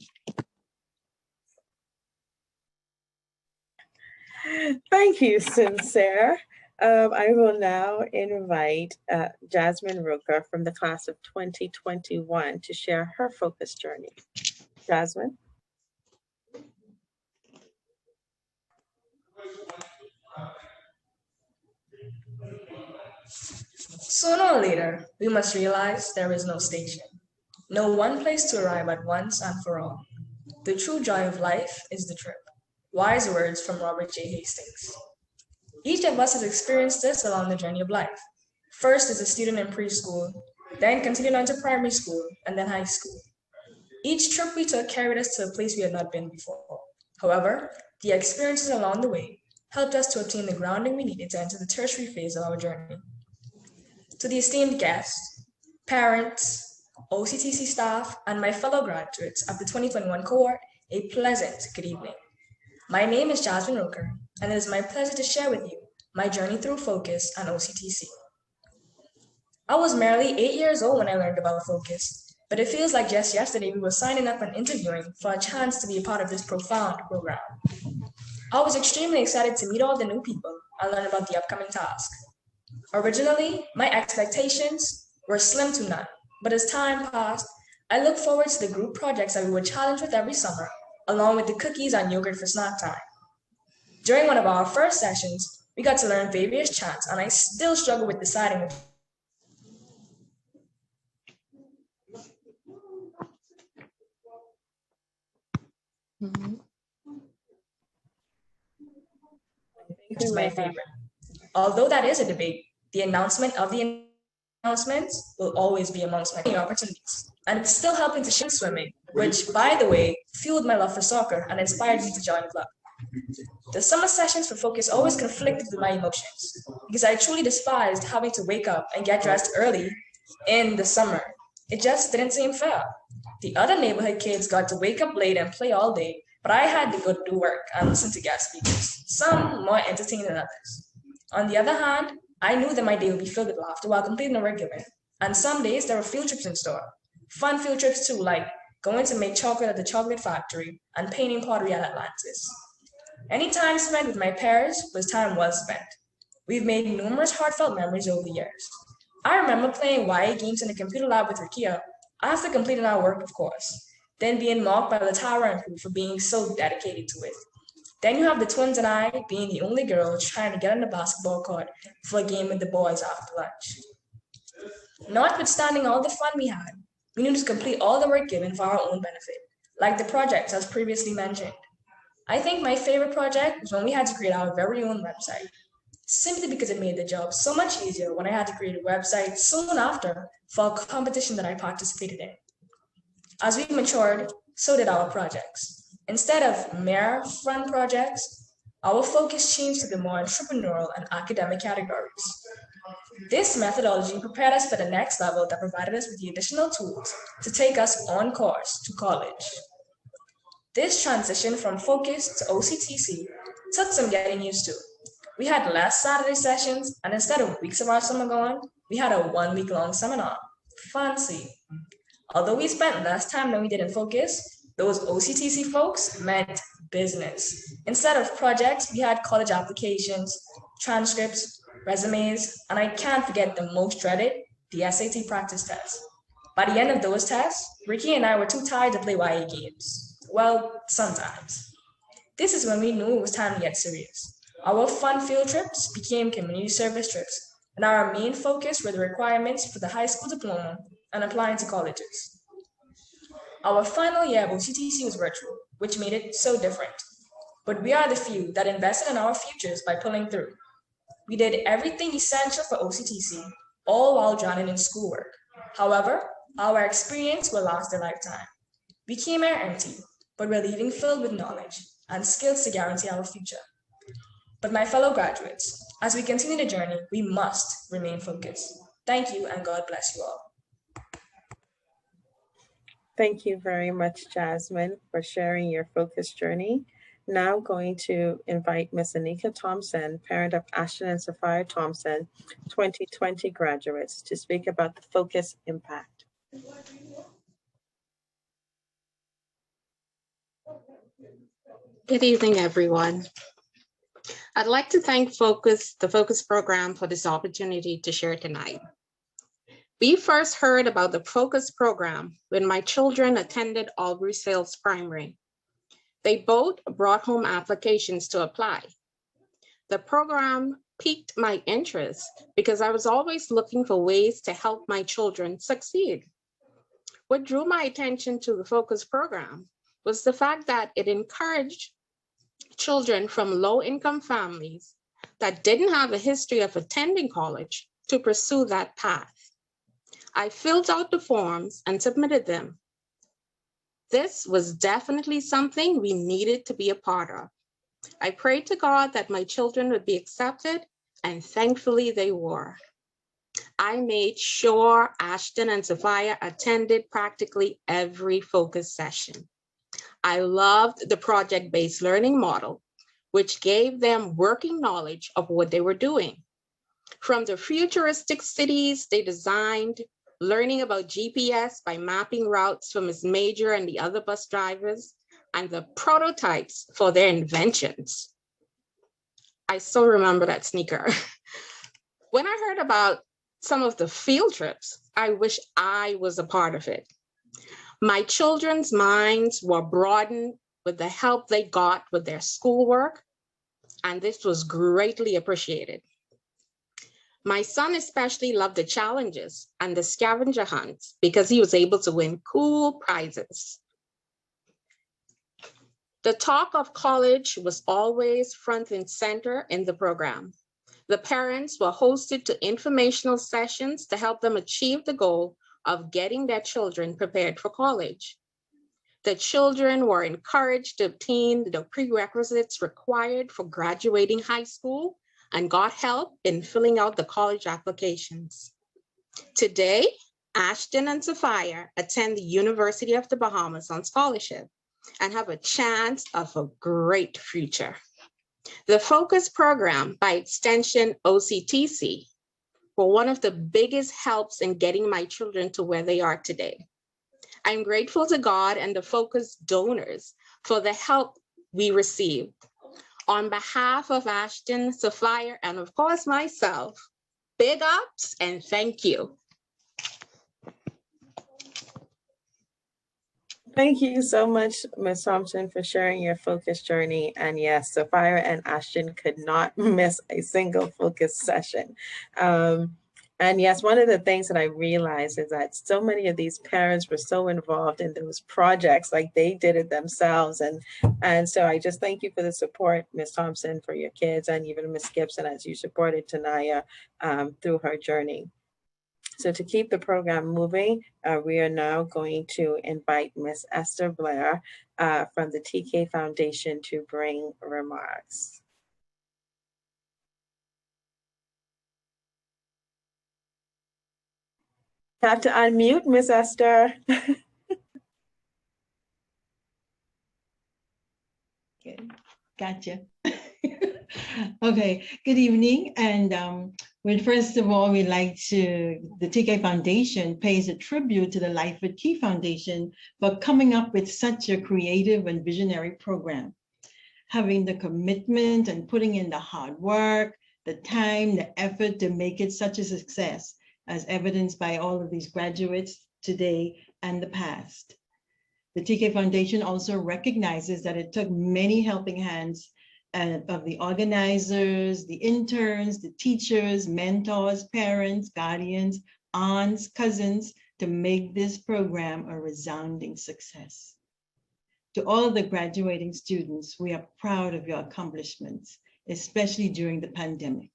Thank you, Sincere. I will now invite Jasmine Roker from the class of 2021 to share her focus journey. Jasmine. Sooner or later, we must realize there is no station, no one place to arrive at once and for all. The true joy of life is the trip. Wise words from Robert J. Hastings. Each of us has experienced this along the journey of life. First as a student in preschool, then continued on to primary school, and then high school. Each trip we took carried us to a place we had not been before. However, the experiences along the way helped us to obtain the grounding we needed to enter the tertiary phase of our journey. To the esteemed guests, parents, OCTC staff, and my fellow graduates of the 2021 cohort, a pleasant good evening. My name is Jasmine Roker, and it is my pleasure to share with you my journey through Focus and OCTC. I was merely 8 years old when I learned about Focus, but it feels like just yesterday we were signing up and interviewing for a chance to be a part of this profound program. I was extremely excited to meet all the new people and learn about the upcoming task. Originally, my expectations were slim to none, but as time passed, I looked forward to the group projects that we were challenged with every summer, along with the cookies and yogurt for snack time. During one of our first sessions, we got to learn various chants, and I still struggle with deciding which. Which is my favorite. Although that is a debate, the announcement of the announcements will always be amongst my opportunities. And it's still helping to share swimming, which, by the way, fueled my love for soccer and inspired me to join the club. The summer sessions for Focus always conflicted with my emotions because I truly despised having to wake up and get dressed early in the summer. It just didn't seem fair. The other neighborhood kids got to wake up late and play all day, but I had to go do work and listen to guest speakers, some more entertaining than others. On the other hand, I knew that my day would be filled with laughter while completing the work given, and some days there were field trips in store. Fun field trips too, like going to make chocolate at the chocolate factory and painting pottery at Atlantis. Any time spent with my peers was time well spent. We've made numerous heartfelt memories over the years. I remember playing YA games in the computer lab with Rakia after completing our work, of course, then being mocked by the tower and crew for being so dedicated to it. Then you have the twins and I being the only girls trying to get on the basketball court for a game with the boys after lunch. Notwithstanding all the fun we had, we needed to complete all the work given for our own benefit, like the projects as previously mentioned. I think my favorite project was when we had to create our very own website, simply because it made the job so much easier when I had to create a website soon after for a competition that I participated in. As we matured, so did our projects. Instead of mere fun projects, our focus changed to the more entrepreneurial and academic categories. This methodology prepared us for the next level that provided us with the additional tools to take us on course to college. This transition from Focus to OCTC took some getting used to. We had less Saturday sessions, and instead of weeks of our summer gone, we had a 1 week long seminar. Fancy. Although we spent less time than we did in Focus, those OCTC folks meant business. Instead of projects, we had college applications, transcripts, resumes, and I can't forget the most dreaded, the SAT practice test. By the end of those tests, Ricky and I were too tired to play YA games. Well, sometimes. This is when we knew it was time to get serious. Our fun field trips became community service trips, and our main focus were the requirements for the high school diploma and applying to colleges. Our final year of OCTC was virtual, which made it so different. But we are the few that invested in our futures by pulling through. We did everything essential for OCTC, all while drowning in schoolwork. However, our experience will last a lifetime. We came here empty, but we're leaving filled with knowledge and skills to guarantee our future. But my fellow graduates, as we continue the journey, we must remain focused. Thank you, and God bless you all. Thank you very much, Jasmine, for sharing your focus journey. Now going to invite Ms. Anika Thompson, parent of Ashton and Sophia Thompson, 2020 graduates, to speak about the focus impact. Good evening, everyone. I'd like to thank the Focus program for this opportunity to share tonight. We first heard about the Focus program when my children attended Albury Sales Primary. They both brought home applications to apply. The program piqued my interest because I was always looking for ways to help my children succeed. What drew my attention to the Focus program was the fact that it encouraged children from low-income families that didn't have a history of attending college to pursue that path. I filled out the forms and submitted them. This was definitely something we needed to be a part of. I prayed to God that my children would be accepted, and thankfully they were. I made sure Ashton and Sophia attended practically every focus session. I loved the project-based learning model, which gave them working knowledge of what they were doing. From the futuristic cities they designed, learning about GPS by mapping routes for Ms. Major and the other bus drivers, and the prototypes for their inventions. I still remember that sneaker. When I heard about some of the field trips, I wish I was a part of it. My children's minds were broadened with the help they got with their schoolwork, and this was greatly appreciated. My son especially loved the challenges and the scavenger hunts because he was able to win cool prizes. The talk of college was always front and center in the program. The parents were hosted to informational sessions to help them achieve the goal of getting their children prepared for college. The children were encouraged to obtain the prerequisites required for graduating high school and got help in filling out the college applications. Today, Ashton and Sophia attend the University of the Bahamas on scholarship and have a chance of a great future. The Focus program, by extension OCTC, were one of the biggest helps in getting my children to where they are today. I'm grateful to God and the Focus donors for the help we received. On behalf of Ashton, Sophia, and of course myself, big ups and thank you. Thank you so much, Ms. Thompson, for sharing your focus journey. And yes, Sophia and Ashton could not miss a single focus session. And yes, one of the things that I realized is that so many of these parents were so involved in those projects, like they did it themselves. And so I just thank you for the support, Ms. Thompson, for your kids, and even Ms. Gibson, as you supported Tanaya through her journey. So to keep the program moving, we are now going to invite Ms. Esther Blair from the TK Foundation to bring remarks. Have to unmute, Ms. Esther. Okay, gotcha. Okay, good evening. And first of all, we'd like to, the TK Foundation pays a tribute to the Life with Key Foundation for coming up with such a creative and visionary program. Having the commitment and putting in the hard work, the time, the effort to make it such a success, as evidenced by all of these graduates today and the past. The TK Foundation also recognizes that it took many helping hands of the organizers, the interns, the teachers, mentors, parents, guardians, aunts, cousins, to make this program a resounding success. To all of the graduating students, we are proud of your accomplishments, especially during the pandemic.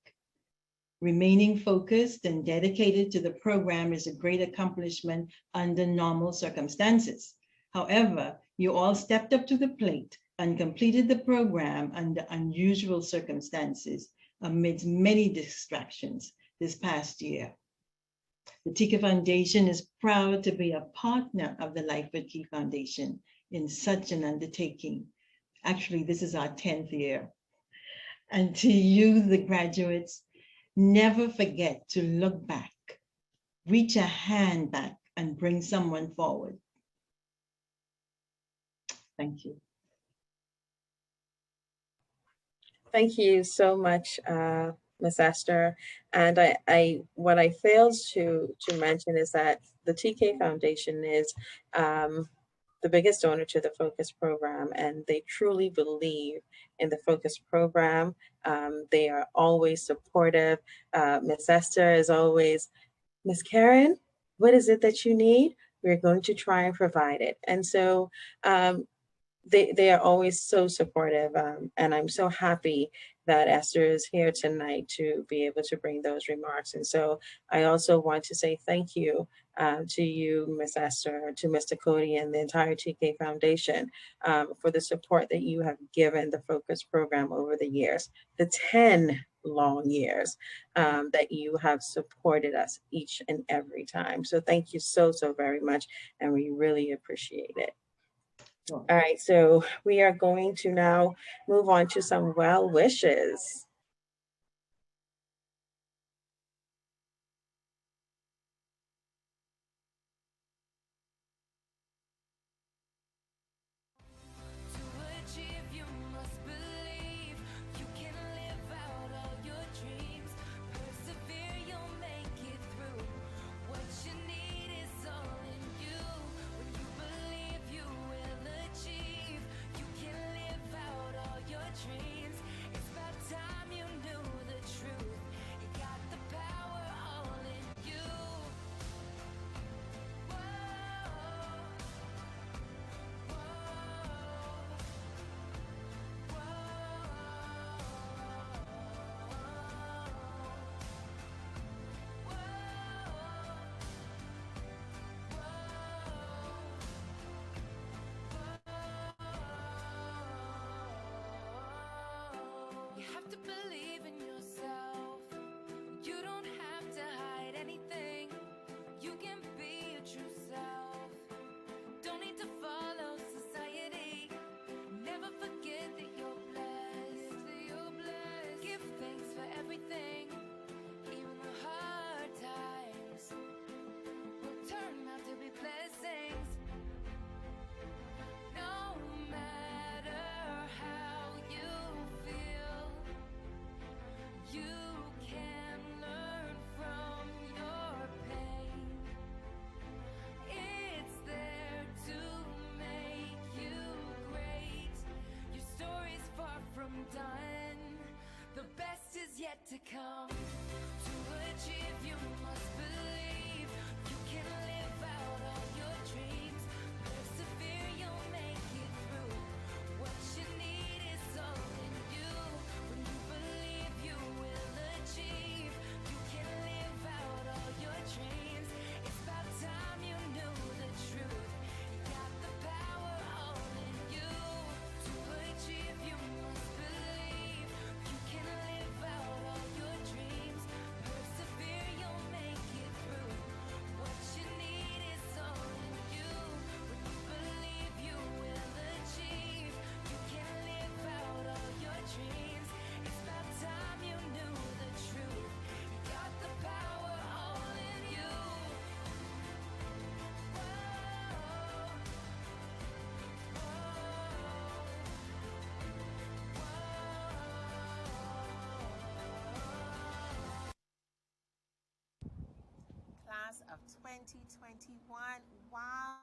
Remaining focused and dedicated to the program is a great accomplishment under normal circumstances. However, you all stepped up to the plate and completed the program under unusual circumstances amidst many distractions this past year. The TK Foundation is proud to be a partner of the Life with Key Foundation in such an undertaking. Actually, this is our 10th year. And to you, the graduates, never forget to look back, reach a hand back, and bring someone forward. Thank you. Thank you so much, Ms. Esther. And what I failed to mention is that the TK Foundation is the biggest donor to the Focus program, and they truly believe in the Focus program. They are always supportive. Ms. Esther is always, Ms. Karen, what is it that you need? We're going to try and provide it. And so they are always so supportive, and I'm so happy that Esther is here tonight to be able to bring those remarks. And so I also want to say thank you to you, Ms. Esther, to Mr. Cody and the entire TK Foundation for the support that you have given the Focus program over the years, the 10 long years that you have supported us each and every time. So thank you so very much, and we really appreciate it. All right, so we are going to now move on to some well wishes. To believe in yourself, you don't have to hide anything. You can be your true self. Don't need to follow society. Never forget that you're blessed. Give thanks for everything, even the hard times will turn out to be blessings. No matter how you feel, you can learn from your pain. It's there to make you great. Your story's far from done. The best is yet to come. To achieve, you must believe. You can live out all your dreams. Persevere, you'll make it through. What you need is all in you. When you believe, you will achieve. You can live out all your dreams. It's about time you knew the truth. You got the power all in you. To achieve, you must believe. You can live out all your dreams. Persevere, you'll make it through. What you need is all in you. When you believe, you will achieve. You can live out all your dreams. It's about time you knew the truth. You got the power all in you. Class of 2021, wow.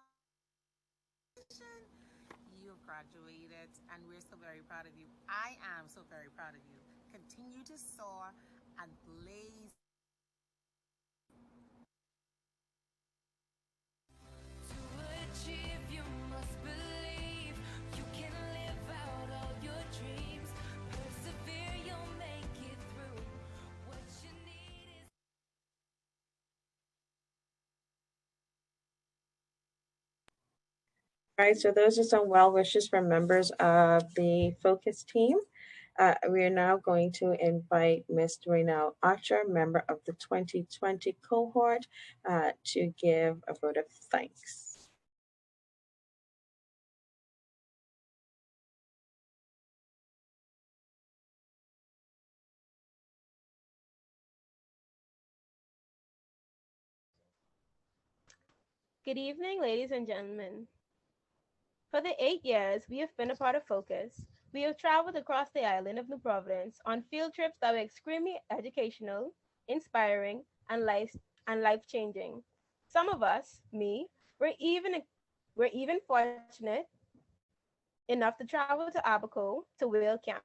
You've graduated and we're so very proud of you. I am so very proud of you. Continue to soar and blaze. To achieve, you must believe. You can live out all your dreams. Persevere, you'll make it through. What you need. All right, so those are some well wishes from members of the focus team. We are now going to invite Ms. Raynell Archer, member of the 2020 cohort, to give a vote of thanks. Good evening, ladies and gentlemen. For the 8 years we have been a part of Focus, we have traveled across the island of New Providence on field trips that were extremely educational, inspiring, and life-changing. Some of us, me, were even fortunate enough to travel to Abaco to whale camp.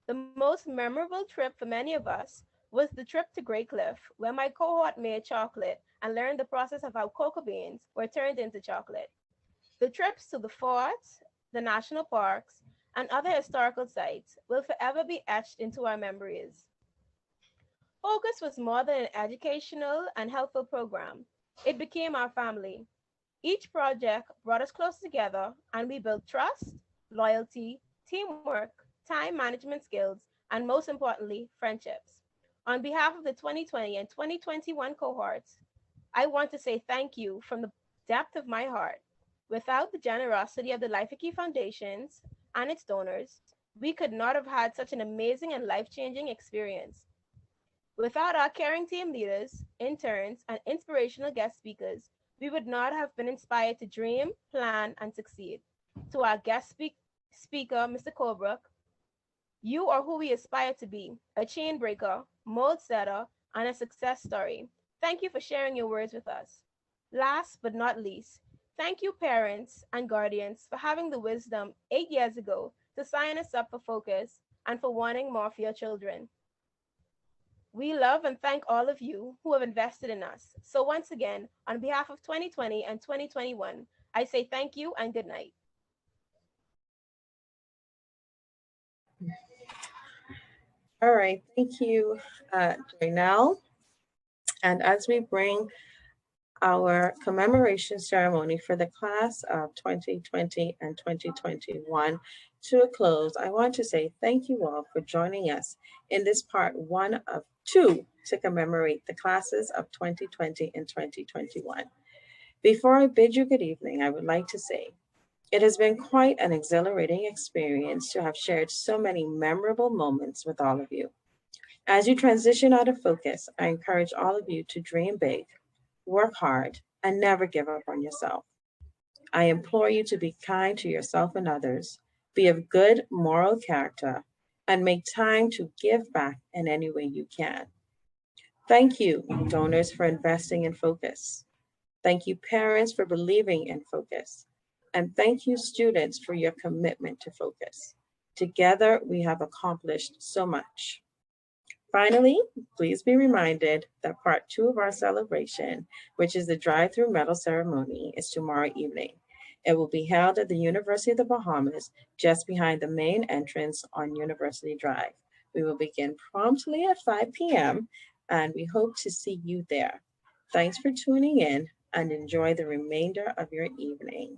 The most memorable trip for many of us was the trip to Great Cliff, where my cohort made chocolate and learned the process of how cocoa beans were turned into chocolate. The trips to the forts, the national parks, and other historical sites will forever be etched into our memories. Focus was more than an educational and helpful program. It became our family. Each project brought us close together, and we built trust, loyalty, teamwork, time management skills, and most importantly, friendships. On behalf of the 2020 and 2021 cohorts, I want to say thank you from the depth of my heart. Without the generosity of the Life Key Foundations and its donors, we could not have had such an amazing and life-changing experience. Without our caring team leaders, interns, and inspirational guest speakers, we would not have been inspired to dream, plan, and succeed. To our guest speaker, Mr. Colebrook, you are who we aspire to be, a chain breaker, mold setter, and a success story. Thank you for sharing your words with us. Last but not least, thank you parents and guardians for having the wisdom 8 years ago to sign us up for Focus and for wanting more for your children. We love and thank all of you who have invested in us. So once again, on behalf of 2020 and 2021, I say thank you and good night. All right, thank you, Janelle. And as we bring our commemoration ceremony for the class of 2020 and 2021 to a close, I want to say thank you all for joining us in this part 1 of 2 to commemorate the classes of 2020 and 2021. Before I bid you good evening, I would like to say it has been quite an exhilarating experience to have shared so many memorable moments with all of you. As you transition out of Focus, I encourage all of you to dream big, work hard, and never give up on yourself. I implore you to be kind to yourself and others, be of good moral character, and make time to give back in any way you can. Thank you, donors, for investing in Focus. Thank you, parents, for believing in Focus. And thank you, students, for your commitment to Focus. Together, we have accomplished so much. Finally, please be reminded that part 2 of our celebration, which is the drive-through medal ceremony, is tomorrow evening. It will be held at the University of the Bahamas, just behind the main entrance on University Drive. We will begin promptly at 5 p.m. and we hope to see you there. Thanks for tuning in and enjoy the remainder of your evening.